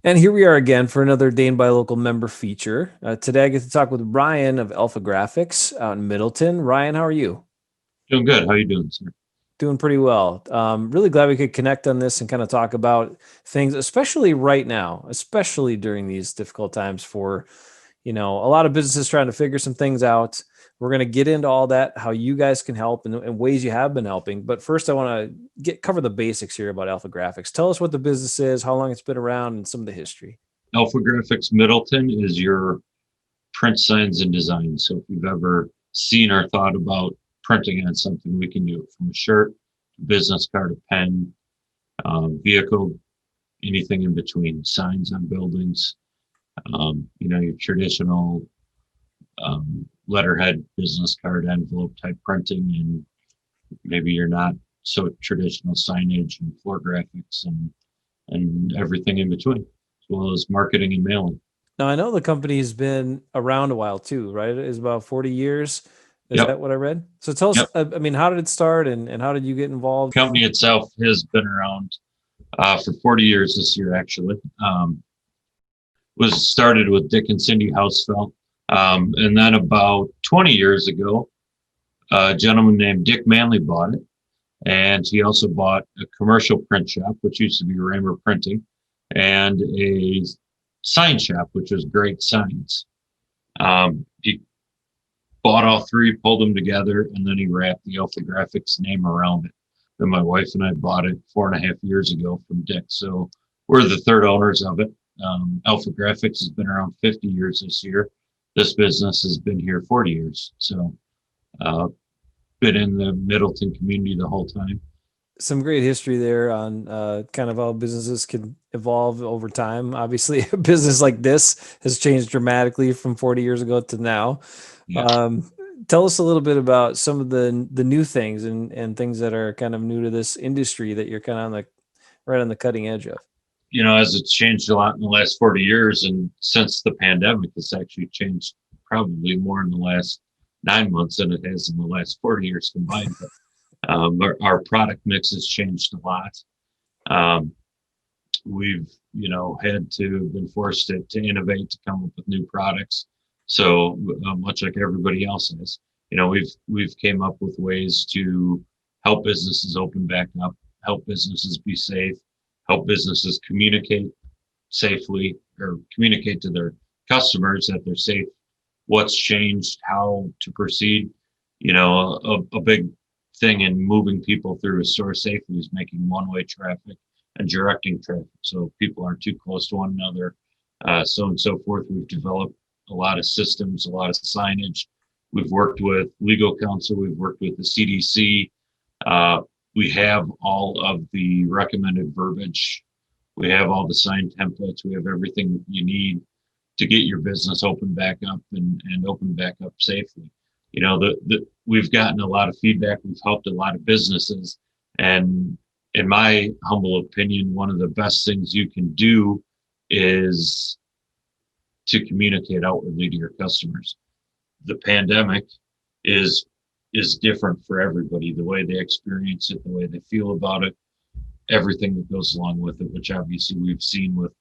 And here we are again for another Dane by Local member feature. Today I get to talk with Ryan of AlphaGraphics out in Middleton. Ryan, how are you? Doing good. How you doing, sir? Doing pretty well. Really glad we could connect on this and kind of talk about things, especially right now, especially during these difficult times for, a lot of businesses trying to figure some things out. We're going to get into all that, how you guys can help and ways you have been helping. But first, I want to cover the basics here about AlphaGraphics. Tell us what the business is, how long it's been around, and some of the history. AlphaGraphics Middleton is your print signs and designs. So if you've ever seen or thought about printing on something, we can do it from a shirt, business card, a pen, vehicle, anything in between, signs on buildings, your traditional letterhead, business card, envelope type printing, and maybe you're not so traditional signage and floor graphics and everything in between, as well as marketing and mailing. Now, I know the company's been around a while too, right? It's about 40 years. Is Yep. that what I read? So tell us, Yep. I mean, how did it start and how did you get involved? Company itself has been around for 40 years this year, actually. Was started with Dick and Cindy Housefeld. And then about 20 years ago, a gentleman named Dick Manley bought it. And he also bought a commercial print shop, which used to be Raymer Printing, and a sign shop, which was Great Signs. He bought all three, pulled them together, and then he wrapped the Alpha Graphics name around it. Then my wife and I bought it 4.5 years ago from Dick. So we're the third owners of it. Alpha Graphics has been around 50 years this year. This business has been here 40 years. So uh, been in the Middleton community the whole time. Some great history there on kind of how businesses can evolve over time. Obviously, a business like this has changed dramatically from 40 years ago to now. Yeah. Um, Tell us a little bit about some of the new things and things that are kind of new to this industry that you're kind of on the right on the cutting edge of. As it's changed a lot in the last 40 years, and since the pandemic, it's actually changed probably more in the last 9 months than it has in the last 40 years combined. But our product mix has changed a lot. Um, we've, had to been forced to innovate to come up with new products. So much like everybody else has, we've came up with ways to help businesses open back up, help businesses be safe, help businesses communicate safely or communicate to their customers that they're safe, what's changed, how to proceed. A big thing in moving people through a store safely is making one-way traffic and directing traffic so people aren't too close to one another, so on and so forth. We've developed a lot of systems, a lot of signage. We've worked with legal counsel. We've worked with the CDC. We have all of the recommended verbiage. We have all the sign templates. We have everything you need to get your business open back up and open back up safely. We've gotten a lot of feedback. We've helped a lot of businesses. And in my humble opinion, one of the best things you can do is to communicate outwardly to your customers. The pandemic is is different for everybody. The way they experience it, the way they feel about it, everything that goes along with it, which obviously we've seen with,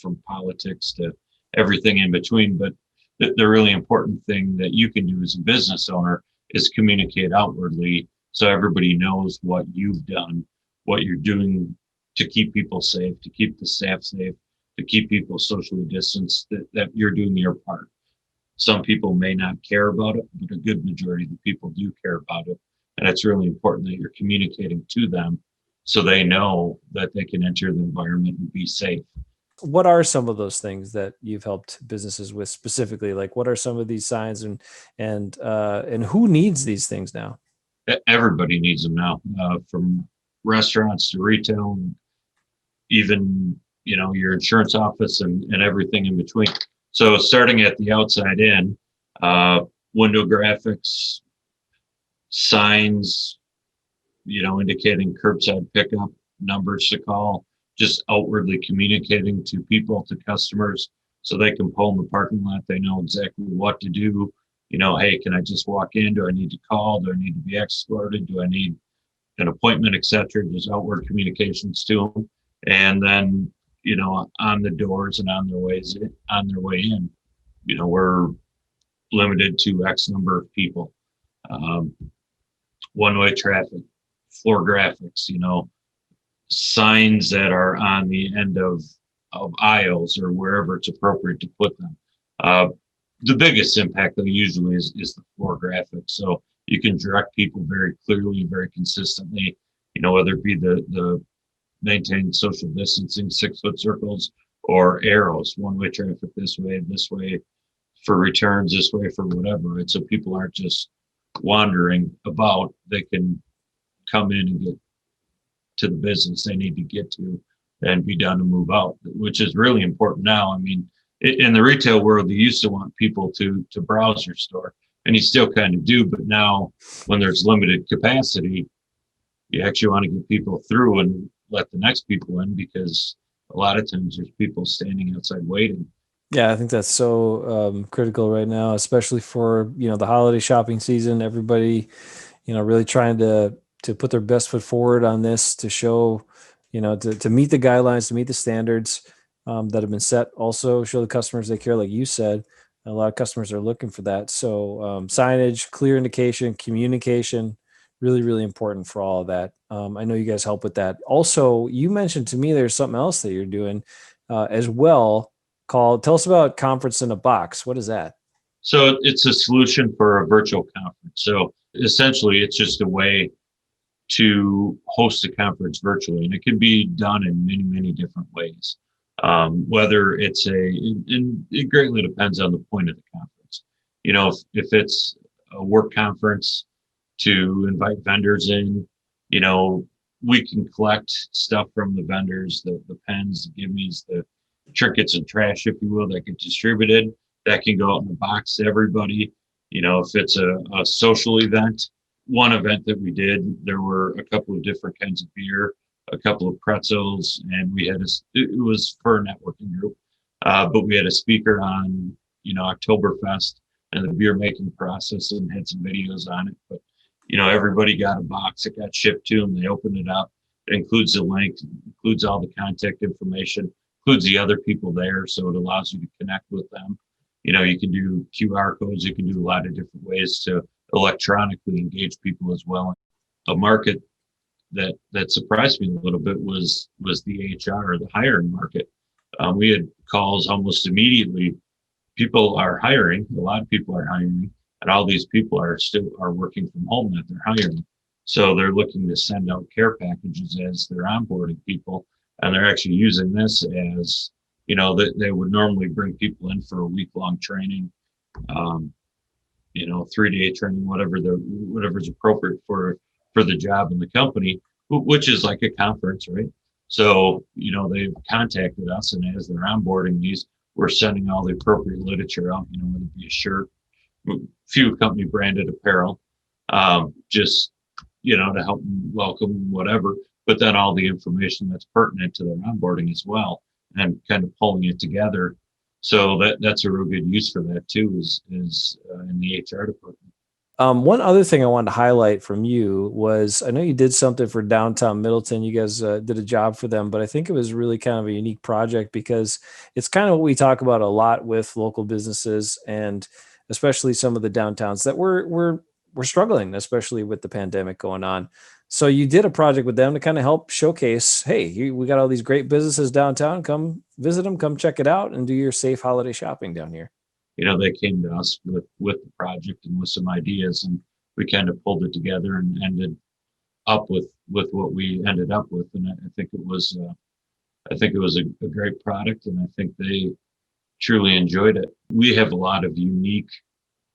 from politics to everything in between. But the really important thing that you can do as a business owner is communicate outwardly so everybody knows what you've done, what you're doing to keep people safe, to keep the staff safe, to keep people socially distanced, that you're doing your part. Some people may not care about it, but a good majority of the people do care about it. And it's really important that you're communicating to them so they know that they can enter the environment and be safe. What are some of those things that you've helped businesses with specifically? Like, what are some of these signs and who needs these things now? Everybody needs them now, from restaurants to retail, even, your insurance office and everything in between. So starting at the outside in, uh, window graphics, signs, indicating curbside pickup, numbers to call, just outwardly communicating to people, to customers, so they can pull in the parking lot. They know exactly what to do. Hey, can I just walk in? Do I need to call? Do I need to be escorted? Do I need an appointment, etc.? Just outward communications to them. And then, on the doors and on their way in. We're limited to X number of people. Um, One-way traffic, floor graphics, signs that are on the end of aisles or wherever it's appropriate to put them. Uh, the biggest impact though usually is the floor graphics. So you can direct people very clearly, very consistently, whether it be the maintain social distancing, 6-foot circles, or arrows, one-way traffic this way for returns, this way for whatever. Right? So people aren't just wandering about. They can come in and get to the business they need to get to and be done and move out, which is really important now. I mean, in the retail world, they used to want people to browse your store, and you still kind of do. But now, when there's limited capacity, you actually want to get people through and let the next people in, because a lot of times there's people standing outside waiting. Yeah, I think that's so critical right now, especially for the holiday shopping season. Everybody, really trying to put their best foot forward on this to show, to meet the guidelines, to meet the standards that have been set. Also, show the customers they care, like you said. A lot of customers are looking for that. So signage, clear indication, communication, really, really important for all of that. I know you guys help with that. Also, you mentioned to me there's something else that you're doing as well called, tell us about Conference in a Box. What is that? So it's a solution for a virtual conference. So essentially, it's just a way to host a conference virtually, and it can be done in many, many different ways. Whether and it greatly depends on the point of the conference. If it's a work conference to invite vendors in, we can collect stuff from the vendors, the pens, the gimmies, the trinkets and trash, if you will, that get distributed. That can go out in a box to everybody. If it's a social event, one event that we did, there were a couple of different kinds of beer, a couple of pretzels, and it was for a networking group. But we had a speaker on, Oktoberfest and the beer making process, and had some videos on it. But, everybody got a box. It got shipped to them. They opened it up. It includes the link, includes all the contact information, includes the other people there. So it allows you to connect with them. You can do QR codes. You can do a lot of different ways to electronically engage people as well. A market that surprised me a little bit was the HR, or the hiring market. We had calls almost immediately. People are hiring. A lot of people are hiring, and all these people are working from home that they're hiring. So they're looking to send out care packages as they're onboarding people, and they're actually using this as, they would normally bring people in for a week-long training, 3-day training, whatever's appropriate for the job and the company, which is like a conference, right? So, they've contacted us, and as they're onboarding these, we're sending all the appropriate literature out, whether it be a shirt, a few company branded apparel, just, to help them welcome, whatever, but then all the information that's pertinent to their onboarding as well, and kind of pulling it together. So that's a real good use for that too, is in the HR department. One other thing I wanted to highlight from you was, I know you did something for downtown Middleton. You guys did a job for them, but I think it was really kind of a unique project, because it's kind of what we talk about a lot with local businesses, and especially some of the downtowns that we're struggling, especially with the pandemic going on. So you did a project with them to kind of help showcase, hey, we got all these great businesses downtown. Come visit them, come check it out, and do your safe holiday shopping down here. They came to us with the project and with some ideas, and we kind of pulled it together and ended up with what we ended up with. And I think it was a great product, and I think they truly enjoyed it. We have a lot of unique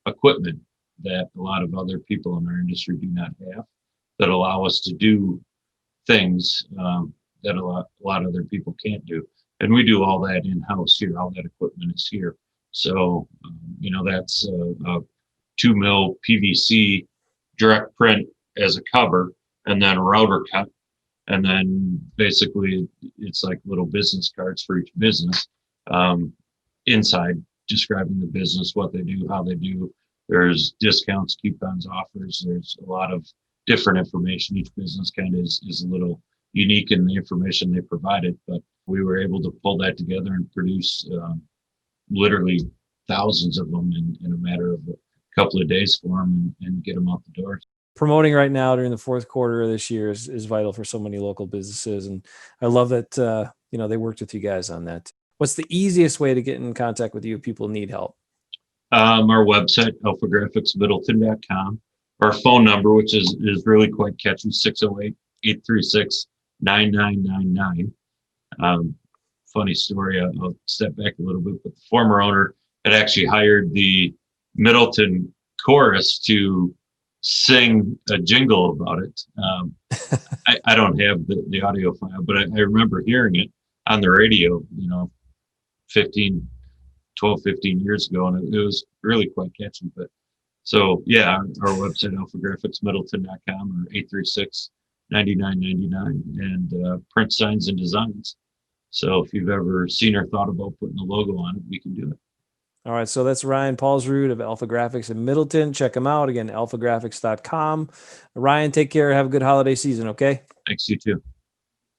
equipment that a lot of other people in our industry do not have, that allow us to do things that a lot of other people can't do. And we do all that in-house here. All that equipment is here. So, that's a 2 mil PVC direct print as a cover, and then a router cut. And then basically it's like little business cards for each business, inside describing the business, what they do, how they do. There's discounts, coupons, offers. There's a lot of different information. Each business kind of is a little unique in the information they provided, but we were able to pull that together and produce literally thousands of them in a matter of a couple of days for them and get them out the door. Promoting right now during the fourth quarter of this year is vital for so many local businesses. And I love that, they worked with you guys on that. What's the easiest way to get in contact with you if people need help? Our website, alphagráficsmiddleton.com. Our phone number, which is really quite catchy, 608-836-9999. Funny story, I'll step back a little bit, but the former owner had actually hired the Middleton chorus to sing a jingle about it. I don't have the audio file, but I remember hearing it on the radio, 12, 15 years ago, and it was really quite catchy. But so, yeah, our website, alphagraphicsmiddleton.com, or 836-9999, and print signs and designs. So if you've ever seen or thought about putting a logo on it, we can do it. All right. So that's Ryan Paulsrud of AlphaGraphics in Middleton. Check them out. Again, alphagraphics.com. Ryan, take care. Have a good holiday season. Okay. Thanks, you too.